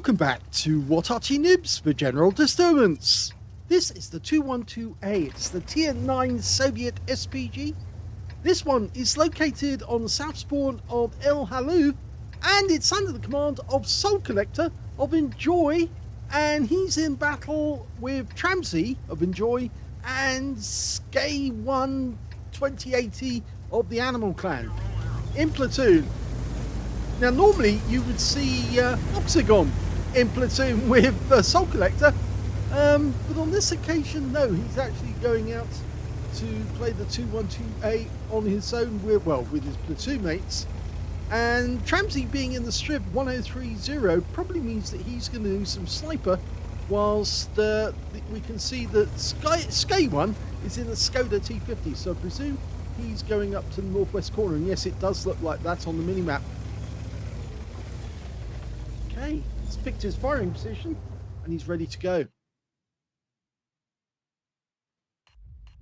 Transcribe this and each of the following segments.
Welcome back to What Arty Noobs for General Disturbance. This is the 212A. It's the Tier 9 Soviet SPG. This one is located on the south spawn of El Halluf, and it's under the command of Soul Collector of ENJ0Y, and he's in battle with Tramsy of ENJ0Y and Skay1 2080 of the Animal Clan in platoon. Now, normally you would see Octagon in platoon with Soul Collector, but on this occasion, no, he's actually going out to play the 212A on his own with his platoon mates. And Tramsy being in the strip 1030 probably means that he's going to do some sniper, whilst we can see that Skay1 is in the Skoda T50, so I presume he's going up to the northwest corner, and yes, it does look like that on the minimap. Okay, he's picked his firing position and he's ready to go.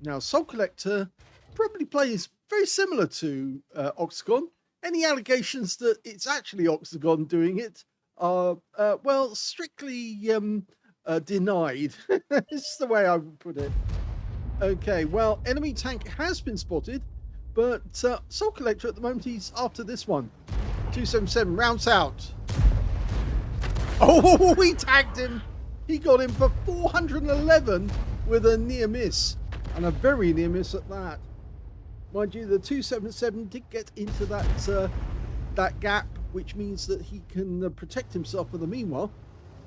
Now, Soul Collector probably plays very similar to Octagon. Any allegations that it's actually Octagon doing it are, well, strictly denied. It's the way I would put it. Okay, well, enemy tank has been spotted, but Soul Collector at the moment, he's after this one. 277 rounds out. Oh, he tagged him. He got him for 411 with a near miss, and a very near miss at that. Mind you, the 277 did get into that gap, which means that he can protect himself for the meanwhile.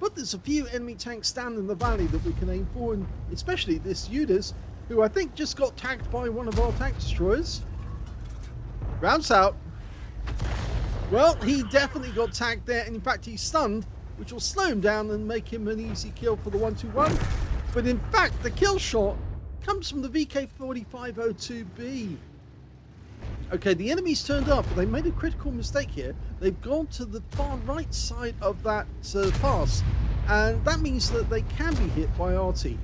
But there's a few enemy tanks down in the valley that we can aim for, and especially this Judas, who I think just got tagged by one of our tank destroyers. Rounds out. Well, he definitely got tagged there, and in fact he's stunned, which will slow him down and make him an easy kill for the 121. But in fact, the kill shot comes from the VK4502B. Okay, the enemy's turned up, but they made a critical mistake here. They've gone to the far right side of that pass, and that means that they can be hit by Arty.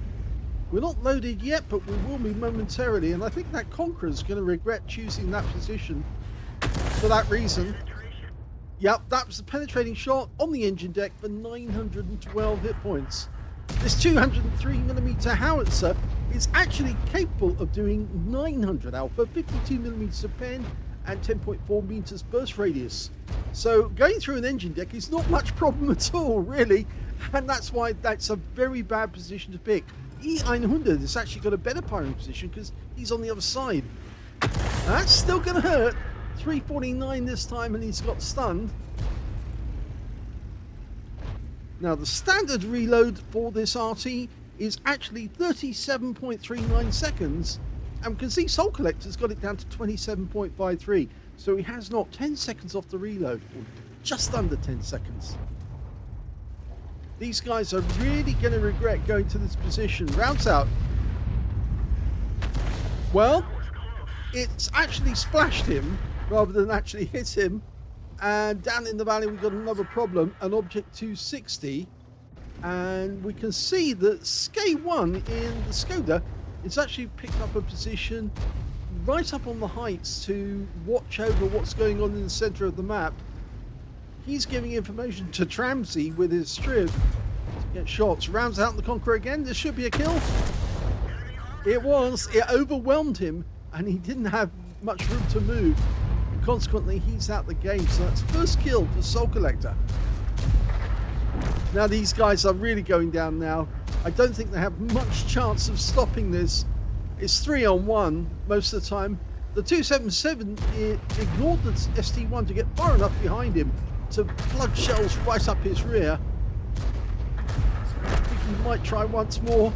We're not loaded yet, but we will be momentarily, and I think that Conqueror's going to regret choosing that position for that reason. Yep, that was a penetrating shot on the engine deck for 912 hit points. This 203mm howitzer is actually capable of doing 900 alpha, 52mm of pen, and 10.4 meters burst radius. So going through an engine deck is not much problem at all, really, and that's why that's a very bad position to pick. E100 has actually got a better firing position because he's on the other side. That's still going to hurt. 349 this time, and he's got stunned. Now, the standard reload for this Arty is actually 37.39 seconds, and we can see Soul Collector's got it down to 27.53, so he has not 10 seconds off the reload, or just under 10 seconds. These guys are really going to regret going to this position. Rounds out. Well, it's actually splashed him rather than actually hit him, and down in the valley we've got another problem, an object 260, and we can see that Skay1 in the Skoda is actually picked up a position right up on the heights to watch over what's going on in the center of the map. He's giving information to Tramsy with his strip to get shots. Rounds out the Conqueror again. This should be a kill. It was. It overwhelmed him, and he didn't have much room to move. Consequently, he's out the game, so that's first kill for Soul Collector. Now, these guys are really going down now. I don't think they have much chance of stopping this. It's 3-on-1 most of the time. The 277 ignored the ST1 to get far enough behind him to plug shells right up his rear. I think he might try once more.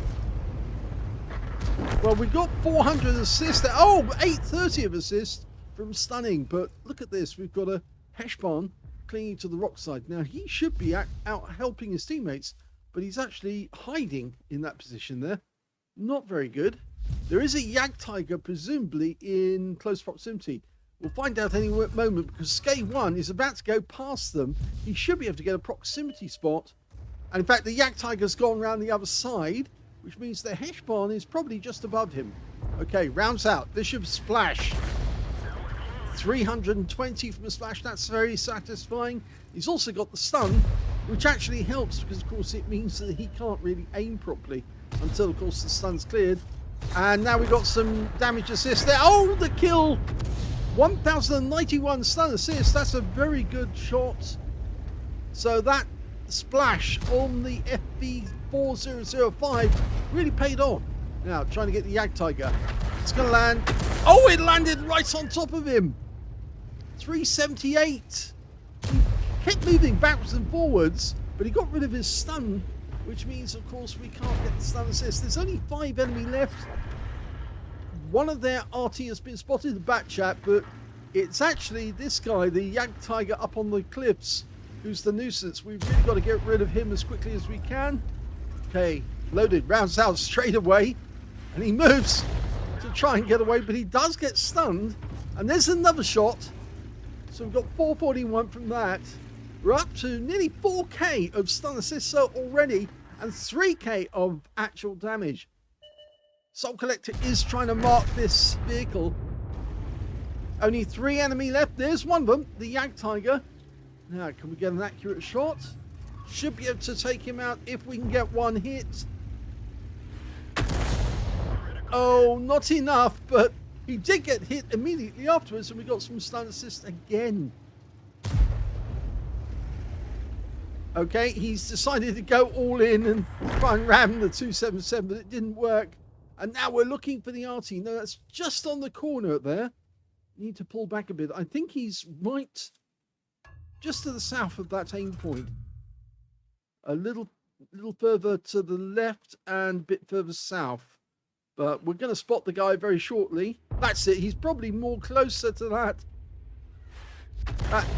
Well, we got 400 assists there. Oh, 830 of assists from stunning, but look at this. We've got a Heshbon clinging to the rock side. Now, he should be out helping his teammates, but he's actually hiding in that position there. Not very good. There is a Jagdtiger, presumably in close proximity. We'll find out any moment, because Skay1 is about to go past them. He should be able to get a proximity spot. And in fact, the Jagdtiger's gone around the other side, which means the Heshbon is probably just above him. Okay, rounds out. This should splash. 320 from a splash. That's very satisfying. He's also got the stun, which actually helps because, of course, it means that he can't really aim properly until, of course, the stun's cleared. And now we got some damage assist there. Oh, the kill! 1091 stun assist. That's a very good shot. So that splash on the FV4005 really paid off. Now, trying to get the Yak Tiger. It's going to land. Oh, it landed right on top of him. 378. He kept moving backwards and forwards, but he got rid of his stun, which means, of course, we can't get the stun assist. There's only 5 enemy left. One of their Arty has been spotted in the back chat, but it's actually this guy, the Yak Tiger up on the cliffs, who's the nuisance. We've really got to get rid of him as quickly as we can. Okay, loaded, rounds out straight away, and he moves to try and get away, but he does get stunned. And there's another shot. So we've got 441 from that. We're up to nearly 4k of stun assist already, and 3k of actual damage. Soul Collector is trying to mark this vehicle. Only 3 enemy left. There's one of them, the Yak Tiger. Now, can we get an accurate shot? Should be able to take him out if we can get one hit. Oh, not enough, but he did get hit immediately afterwards, and we got some stun assist again. Okay, he's decided to go all in and try and ram the 277, but it didn't work. And now we're looking for the Arty. No, that's just on the corner there. Need to pull back a bit. I think he's right just to the south of that aim point. A little further to the left and a bit further south. But we're going to spot the guy very shortly. That's it. He's probably more closer to that.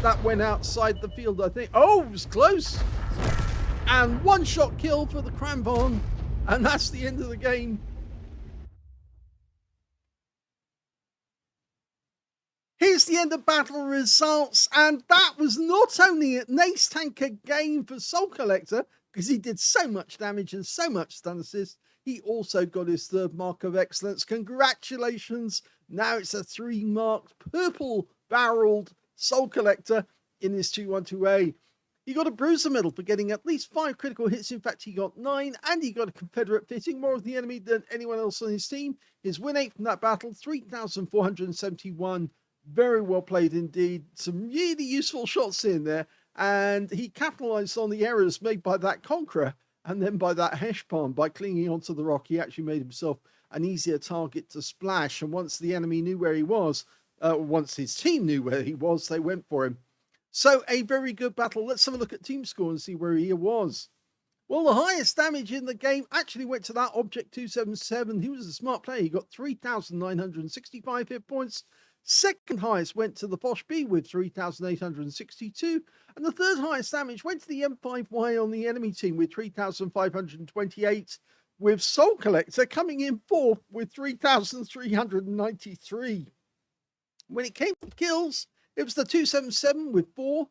That went outside the field, I think. Oh, it was close. And one shot kill for the Crampon. And that's the end of the game. Here's the end of battle results, and that was not only an ace tanker game for Soul Collector, because he did so much damage and so much stun assist, he also got his 3rd mark of excellence. Congratulations! Now it's a 3-marked purple-barreled Soul Collector in his 212A. He got a Bruiser medal for getting at least 5 critical hits. In fact, he got 9, and he got a Confederate fitting, more of the enemy than anyone else on his team. His win rate from that battle, 3,471. Very well played indeed. Some really useful shots in there. And he capitalized on the errors made by that Conqueror and then by that Heshpan. By clinging onto the rock, he actually made himself an easier target to splash. And once the enemy knew where he was, once his team knew where he was, they went for him. So a very good battle. Let's have a look at team score and see where he was. Well, the highest damage in the game actually went to that Object 277. He was a smart player. He got 3,965 hit points. Second highest went to the Foch B with 3,862. And the third highest damage went to the M5Y on the enemy team with 3,528. With Soul Collector coming in 4th with 3,393. When it came to kills, it was the 277 with 4.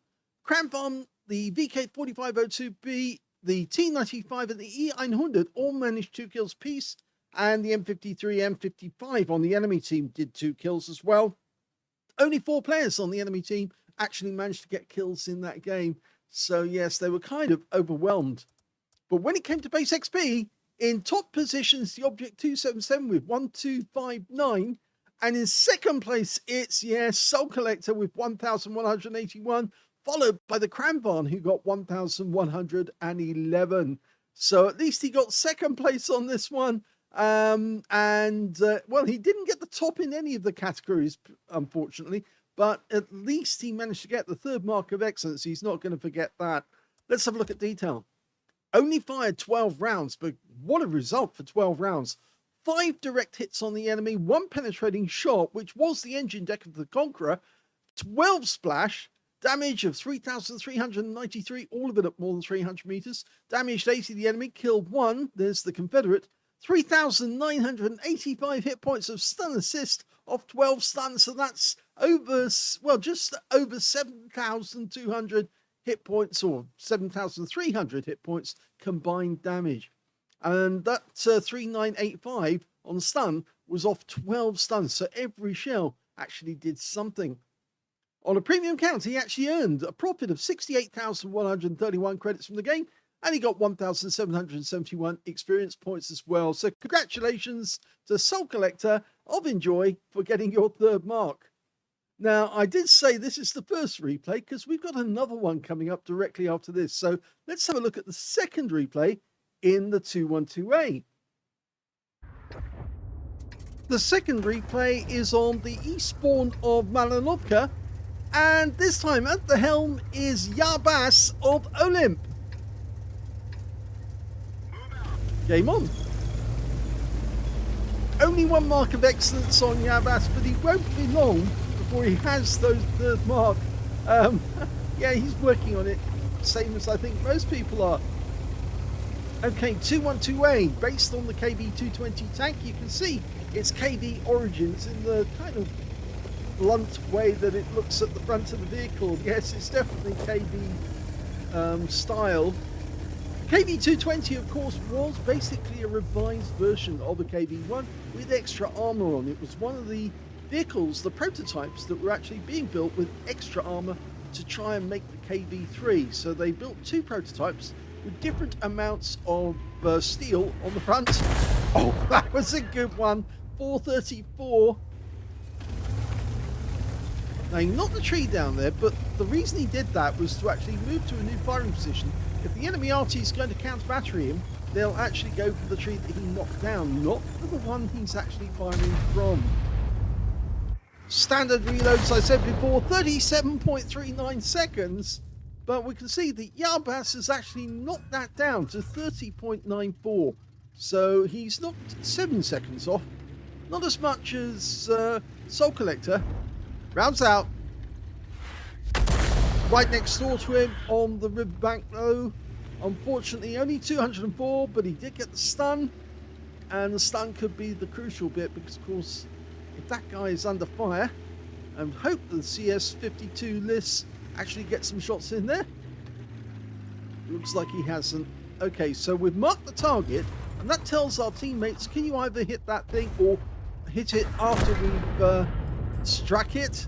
Crampon, the VK4502B, the T95 and the E100 all managed 2 kills apiece. And the M53, M55 on the enemy team did 2 kills as well. Only 4 players on the enemy team actually managed to get kills in that game. So yes, they were kind of overwhelmed. But when it came to base XP, in top positions, the Object 277 with 1259. And in second place, it's, yes, Soul Collector with 1,181, followed by the Crampon, who got 1,111. So at least he got second place on this one. Well, he didn't get the top in any of the categories, unfortunately, but at least he managed to get the 3rd mark of excellence. He's not going to forget that. Let's have a look at detail. Only fired 12 rounds, but what a result for 12 rounds. 5 direct hits on the enemy, 1 penetrating shot, which was the engine deck of the Conqueror, 12 splash, damage of 3,393, all of it at more than 300 meters, damaged 80 the enemy, killed 1, there's the Confederate, 3,985 hit points of stun assist off 12 stuns, so that's over, well, just over 7,200 hit points, or 7,300 hit points combined damage. And that 3,985 on stun was off 12 stuns, so every shell actually did something. On a premium count, he actually earned a profit of 68,131 credits from the game, and he got 1,771 experience points as well. So congratulations to Soul Collector of ENJ0Y for getting your third mark. Now, I did say this is the first replay because we've got another one coming up directly after this. So let's have a look at the second replay in the 212A. The second replay is on the eastbourne of Malinovka, and this time at the helm is Yarbas of OLIMP. Game on. Only one mark of excellence on Yarbas, but he won't be long before he has those third mark. Yeah, he's working on it, same as I think most people are. Okay, 212A, based on the KV-220 tank. You can see it's KV origins in the kind of blunt way that it looks at the front of the vehicle. Yes, it's definitely KV style. KV-220, of course, was basically a revised version of a KV-1 with extra armor on. It was one of the vehicles, the prototypes, that were actually being built with extra armor to try and make the KV-3. So they built two prototypes with different amounts of steel on the front. Oh, that was a good one. 434. Now, not the tree down there, but the reason he did that was to actually move to a new firing position. If the enemy Arty is going to counter-battery him, they'll actually go for the tree that he knocked down, not for the one he's actually firing from. Standard reloads, I said before, 37.39 seconds, but we can see that Yarbas has actually knocked that down to 30.94. So he's knocked 7 seconds off. Not as much as Soul Collector. Rounds out. Right next door to him on the riverbank though. Unfortunately only 204, but he did get the stun. And the stun could be the crucial bit because, of course, if that guy is under fire, and hope the CS52 list actually gets some shots in there. Looks like he hasn't. Okay, so we've marked the target, and that tells our teammates, can you either hit that thing or hit it after we've struck it?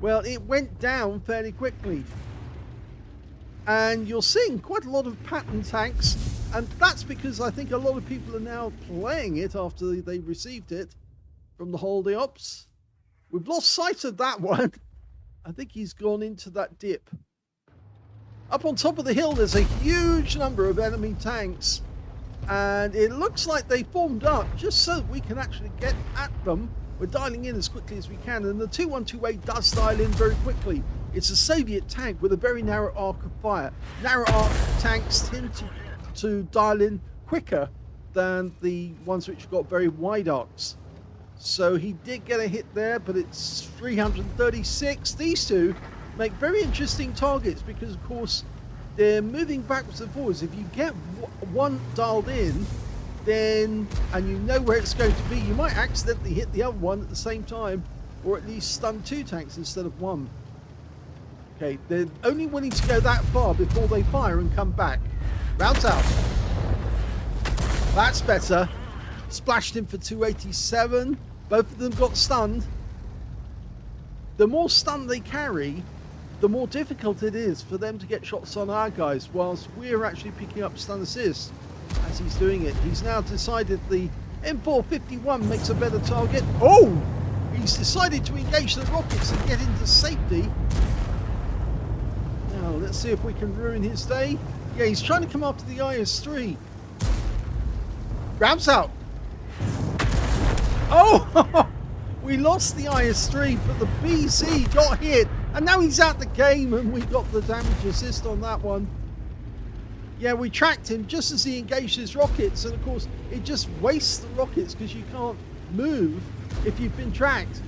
Well, it went down fairly quickly. And you're seeing quite a lot of pattern tanks, and that's because I think a lot of people are now playing it after they received it from the holiday ops. We've lost sight of that one. I think he's gone into that dip. Up on top of the hill, there's a huge number of enemy tanks, and it looks like they formed up just so that we can actually get at them. We're dialing in as quickly as we can, and the 212A does dial in very quickly. It's a Soviet tank with a very narrow arc of fire. Narrow arc tanks tend to dial in quicker than the ones which have got very wide arcs. So he did get a hit there, but it's 336. These two make very interesting targets because, of course, they're moving backwards and forwards. If you get one dialed in, then, and you know where it's going to be, you might accidentally hit the other one at the same time, or at least stun two tanks instead of one. Okay, they're only willing to go that far before they fire and come back. Rounds out. That's better. Splashed him for 287. Both of them got stunned. The more stun they carry, the more difficult it is for them to get shots on our guys, whilst we're actually picking up stun assist as he's doing it. He's now decided the M451 makes a better target. Oh! He's decided to engage the rockets and get into safety. Now, let's see if we can ruin his day. Yeah, he's trying to come after the IS-3. Rounds out. Oh! We lost the IS-3, but the BC got hit. And now he's out the game, and we got the damage assist on that one. Yeah, we tracked him just as he engaged his rockets. And, of course, it just wastes the rockets because you can't move if you've been tracked.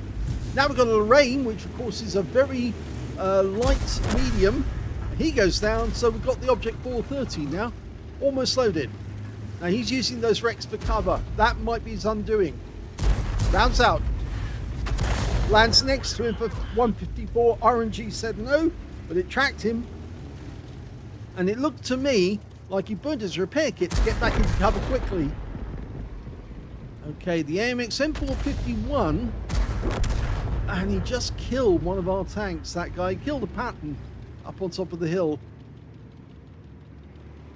Now we've got a Lorraine, which, of course, is a very light medium. He goes down, so we've got the Object 430 now. Almost loaded. Now he's using those wrecks for cover. That might be his undoing. Rounds out. Lands next to him for 154. RNG said no, but it tracked him. And it looked to me like he burned his repair kit to get back into cover quickly. Okay, the AMX M451 And he just killed one of our tanks. That guy killed a Patton up on top of the hill.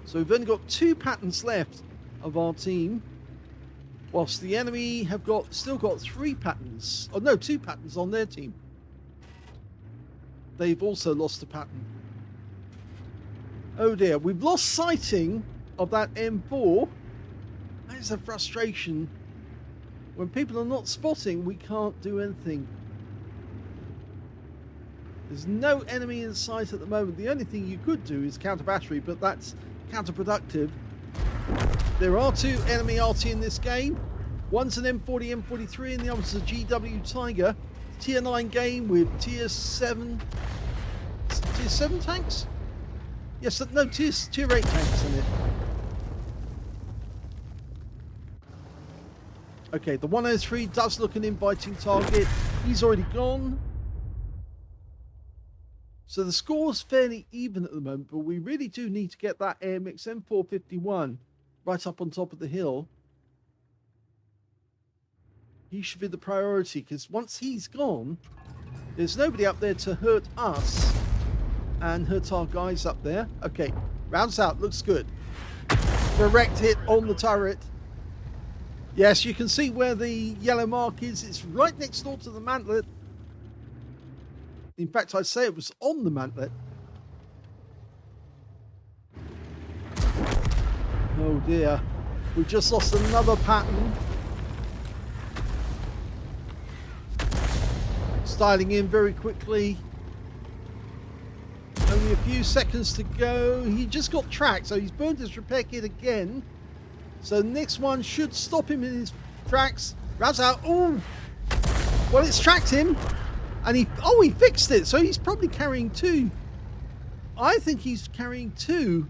So we've only got 2 Pattons left of our team, whilst the enemy have still got 3 Pattons. Oh no, 2 Pattons on their team. They've also lost a Patton. Oh dear, we've lost sighting of that M4. That is a frustration. When people are not spotting, we can't do anything. There's no enemy in sight at the moment. The only thing you could do is counter battery, but that's counterproductive. There are 2 enemy Arty in this game. One's an M40, M43, and the other's a GW Tiger. Tier 9 game with tier 7 tanks? Yes, no, tier 8 tanks in it. Okay, the 103 does look an inviting target. He's already gone. So the score's fairly even at the moment, but we really do need to get that AMX M451 right up on top of the hill. He should be the priority, because once he's gone, there's nobody up there to hurt us and hurt our guys up there. Okay, rounds out, looks good. Direct hit on the turret. Yes, you can see where the yellow mark is. It's right next door to the mantlet. In fact, I'd say it was on the mantlet. Oh dear. We just lost another Patton. Styling in very quickly. Only a few seconds to go. He just got tracked, so he's burned his repair kit again. So the next one should stop him in his tracks. Rounds out. Oh! Well, it's tracked him. And he fixed it. So he's probably carrying 2. I think he's carrying 2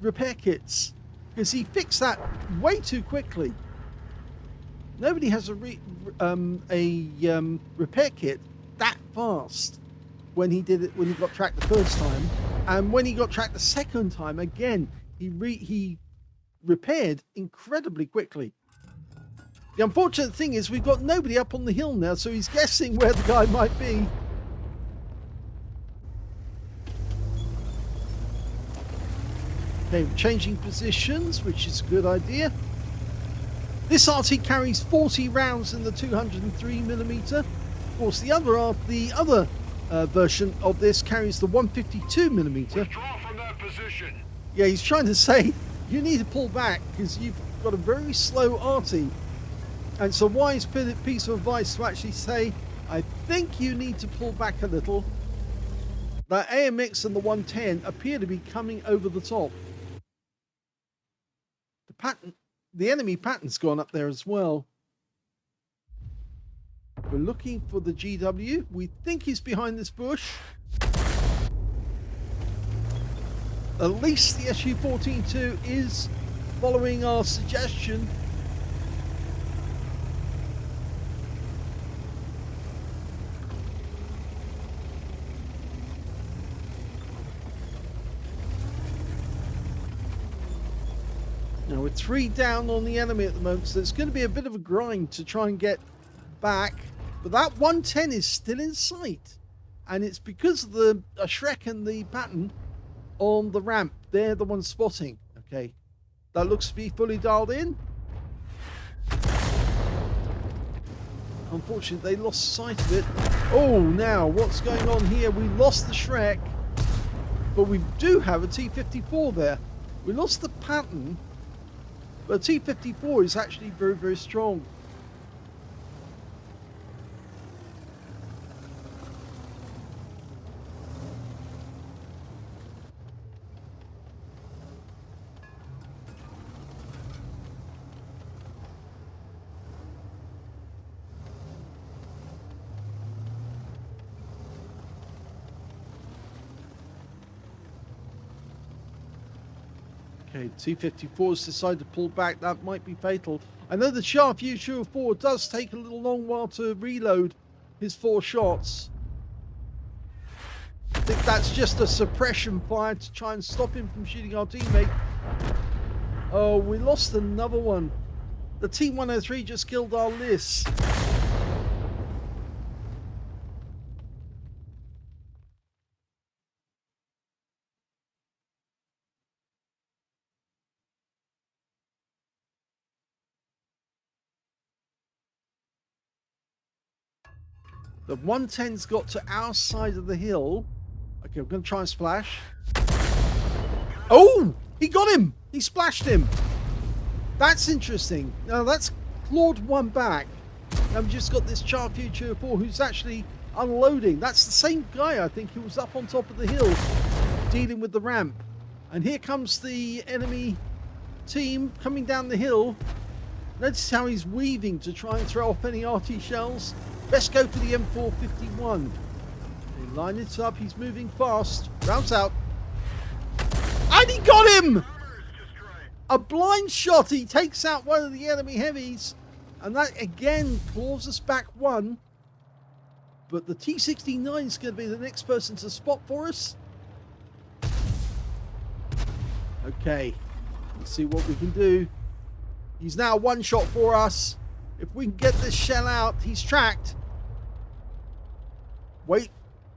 repair kits, because he fixed that way too quickly. Nobody has a repair kit that fast when he did it, when he got tracked the first time. And when he got tracked the second time, again, he repaired incredibly quickly. The unfortunate thing is we've got nobody up on the hill now, so he's guessing where the guy might be. Okay, we're changing positions, which is a good idea. This Arty carries 40 rounds in the 203mm. Of course, the other version of this carries the 152mm. Withdraw from that position. Yeah, he's trying to say you need to pull back because you've got a very slow Arty. And it's a wise piece of advice to actually say, I think you need to pull back a little. The AMX and the 110 appear to be coming over the top. The enemy Patton's gone up there as well. We're looking for the GW. We think he's behind this bush. At least the SU-14-2 is following our suggestion. Now we're 3 down on the enemy at the moment, so it's going to be a bit of a grind to try and get back. But that 110 is still in sight, and it's because of the Shrek and the Patton on the ramp. They're the ones spotting. Okay, that looks to be fully dialed in. Unfortunately, they lost sight of it. Oh, now what's going on here? We lost the Shrek, but we do have a T-54 there. We lost the Patton. But T-54 is actually very, very strong. Okay, T-54's decided to pull back. That might be fatal. I know the Sharp U-4 does take a little long while to reload his 4 shots. I think that's just a suppression fire to try and stop him from shooting our teammate. Oh, we lost another one. The T-103 just killed our Liss. The 110's got to our side of the hill. Okay, I'm going to try and splash. Oh! He got him! He splashed him! That's interesting. Now, that's clawed one back. I've just got this Char Future 4 who's actually unloading. That's the same guy, I think, who was up on top of the hill dealing with the ramp. And here comes the enemy team coming down the hill. Notice how he's weaving to try and throw off any Arty shells. Best go for the M451. They line it up. He's moving fast. Rounds out. And he got him! A blind shot. He takes out one of the enemy heavies. And that again claws us back one. But the T69 is going to be the next person to spot for us. Okay. Let's see what we can do. He's now one shot for us. If we can get this shell out, he's tracked. Wait,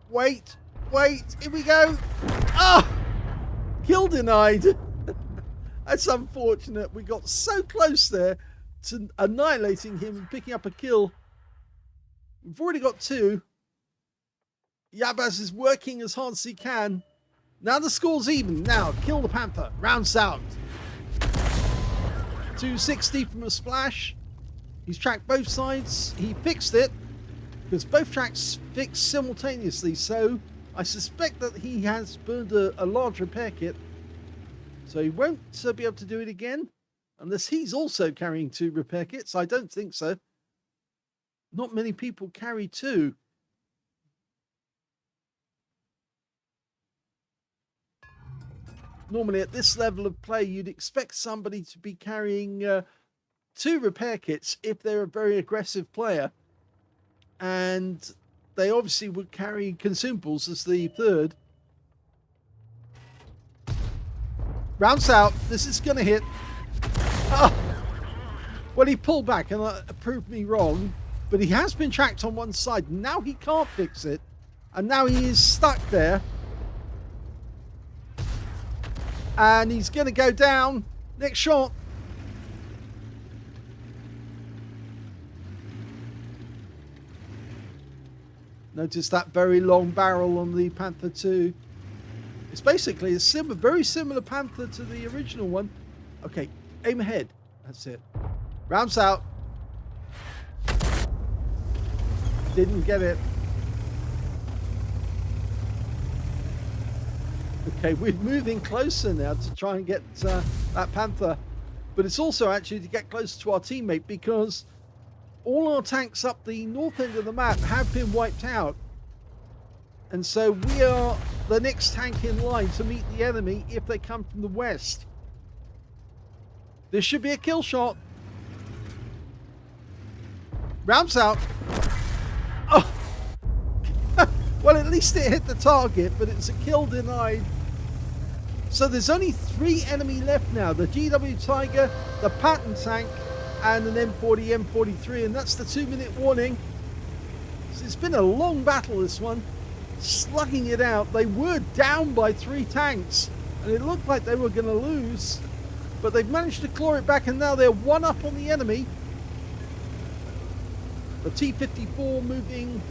wait, wait. Here we go. Ah! Kill denied. That's unfortunate. We got so close there to annihilating him and picking up a kill. We've already got two. Yabaz is working as hard as he can. Now the score's even. Now, kill the Panther. Rounds out. 260 from a splash. He's tracked both sides. He fixed it because both tracks fixed simultaneously. So I suspect that he has burned a large repair kit. So he won't be able to do it again unless he's also carrying two repair kits. I don't think so. Not many people carry two. Normally at this level of play, you'd expect somebody to be carrying two repair kits if they're a very aggressive player. And they obviously would carry consumables as the third. Rounds out. This is going to hit. Oh. Well, he pulled back and proved me wrong. But he has been tracked on one side. Now he can't fix it. And now he is stuck there. And he's going to go down. Next shot. Notice that very long barrel on the Panther 2. It's basically a very similar Panther to the original one. Okay, aim ahead. That's it. Rounds out. Didn't get it. Okay, we're moving closer now to try and get that Panther. But it's also actually to get closer to our teammate because all our tanks up the north end of the map have been wiped out. And so we are the next tank in line to meet the enemy if they come from the west. This should be a kill shot. Rounds out. Oh! Well, at least it hit the target, but it's a kill denied. So there's only 3 enemy left now. The GW Tiger, the Patton tank, and an M40, M43. And that's the 2-minute warning. So it's been a long battle, this one. Slugging it out. They were down by 3 tanks. And it looked like they were going to lose. But they've managed to claw it back, and now they're one up on the enemy. The T-54 moving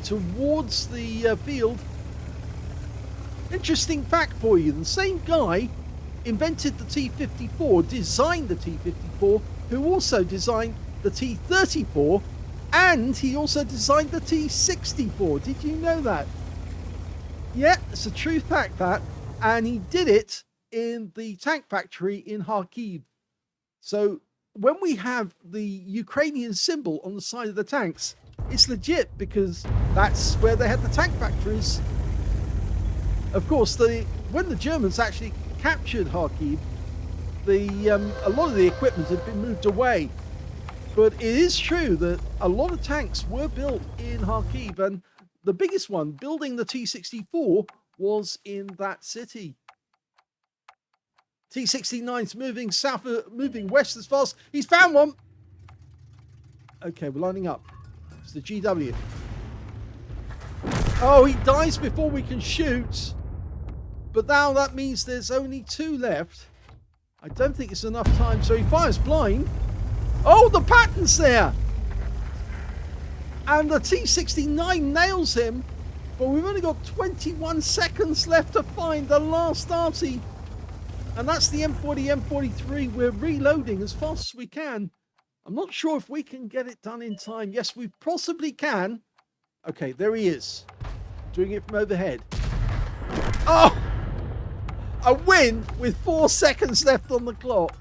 towards the field. Interesting fact for you, the same guy invented the T-54, designed the T-54, who also designed the T-34, and he also designed the T-64. Did you know that? Yeah, it's a true fact, that. And he did it in the tank factory in Kharkiv. So when we have the Ukrainian symbol on the side of the tanks, it's legit because that's where they had the tank factories. Of course, when the Germans actually captured Kharkiv, a lot of the equipment had been moved away. But it is true that a lot of tanks were built in Kharkiv, and the biggest one, building the T-64, was in that city. T-69's moving south, moving west as fast. He's found one. Okay, we're lining up. It's the GW. Oh, he dies before we can shoot. But now that means there's only 2 left. I don't think it's enough time, so he fires blind. Oh, the Patton's there. And the T69 nails him, but we've only got 21 seconds left to find the last Arty. And that's the M40, M43. We're reloading as fast as we can. I'm not sure if we can get it done in time. Yes, we possibly can. Okay, there he is. Doing it from overhead. Oh! A win with 4 seconds left on the clock.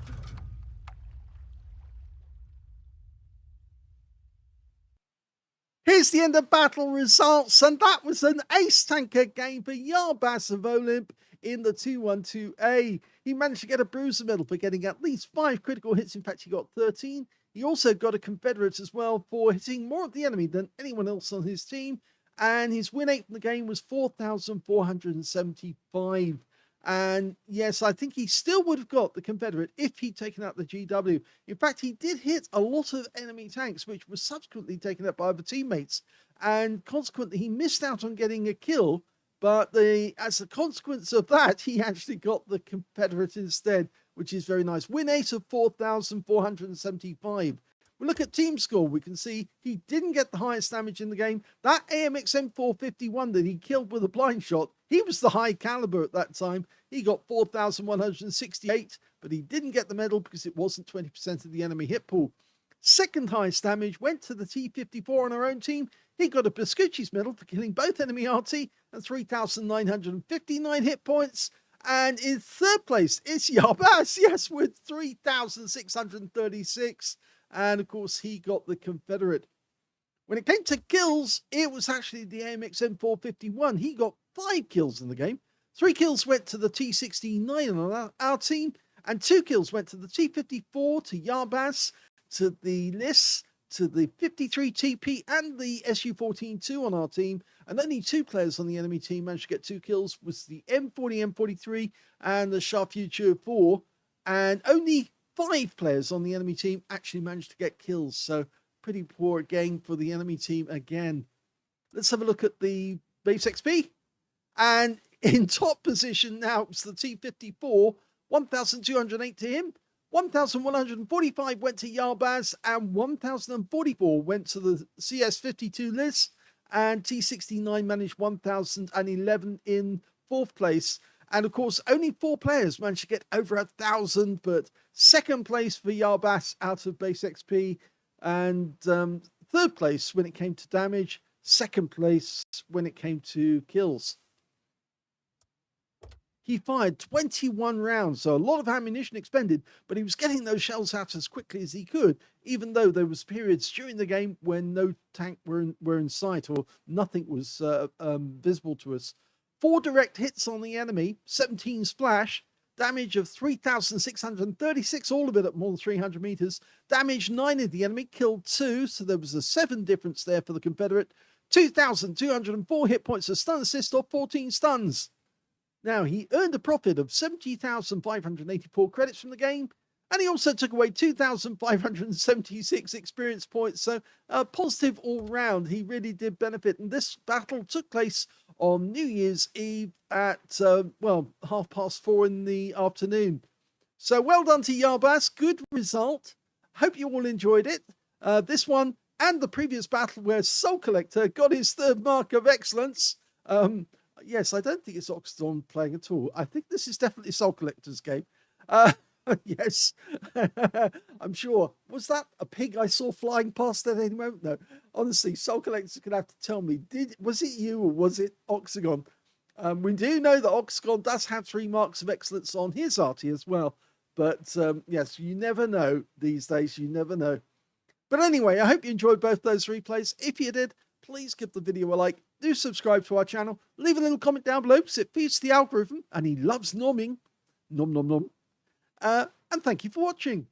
Here's the end of battle results, and that was an ace tanker game for Yarbaz of OLIMP in the 212A. He managed to get a bruiser medal for getting at least 5 critical hits. In fact, he got 13. He also got a Confederate as well for hitting more of the enemy than anyone else on his team. And his win rate from the game was 4,475. And yes, I think he still would have got the Confederate if he'd taken out the GW. In fact, he did hit a lot of enemy tanks, which was subsequently taken out by other teammates. And consequently, he missed out on getting a kill. But as a consequence of that, he actually got the Confederate instead, which is very nice. Win rate of 4,475. We look at team score, we can see he didn't get the highest damage in the game. That AMX M451 that he killed with a blind shot, he was the high caliber at that time. He got 4,168, but he didn't get the medal because it wasn't 20% of the enemy hit pool. Second highest damage went to the T54 on our own team. He got a Biscucci's medal for killing both enemy Arty and 3,959 hit points. And in third place is Yarbaz, yes, with 3,636. And of course, he got the Confederate. When it came to kills, it was actually the AMX M451. He got 5 kills in the game. 3 kills went to the T69 on our team, and 2 kills went to the T54, to Yarbaz, to the Liss, to the 53 TP, and the SU-14-2 on our team. And only 2 players on the enemy team managed to get 2 kills, was the M40, M43, and the Shure MV7X. And only 5 players on the enemy team actually managed to get kills. So pretty poor game for the enemy team again. Let's have a look at the base XP. And in top position now, it's the T54, 1,208 to him. 1,145 went to Yarbaz, and 1,044 went to the CS52 Liz, and T69 managed 1,011 in 4th place. And of course, only 4 players managed to get over 1,000, but 2nd place for Yarbaz out of base XP, and 3rd place when it came to damage, 2nd place when it came to kills. He fired 21 rounds, so a lot of ammunition expended, but he was getting those shells out as quickly as he could, even though there was periods during the game when no tank were in sight or nothing was visible to us. 4 direct hits on the enemy, 17 splash, damage of 3,636, all of it at more than 300 meters. Damage 9 of the enemy, killed 2, so there was a 7 difference there for the Confederate. 2,204 hit points, a stun assist of 14 stuns. Now, he earned a profit of 70,584 credits from the game, and he also took away 2,576 experience points, so positive all round. He really did benefit, and this battle took place on New Year's Eve at, 4:30 in the afternoon. So well done to Yarbaz, good result. Hope you all enjoyed it. This one and the previous battle where Soul Collector got his 3rd mark of excellence. Yes, I don't think it's Oxidon playing at all. I think this is definitely Soul Collector's game. Yes, I'm sure. Was that a pig I saw flying past at any moment? No, honestly, Soul Collector's going to have to tell me, was it you or was it Oxygon? We do know that Oxygon does have 3 marks of excellence on his Arty as well. But yes, you never know these days, you never know. But anyway, I hope you enjoyed both those replays. If you did, please give the video a like. Do subscribe to our channel. Leave a little comment down below because it feeds the algorithm and he loves nomming. Nom nom nom. And thank you for watching.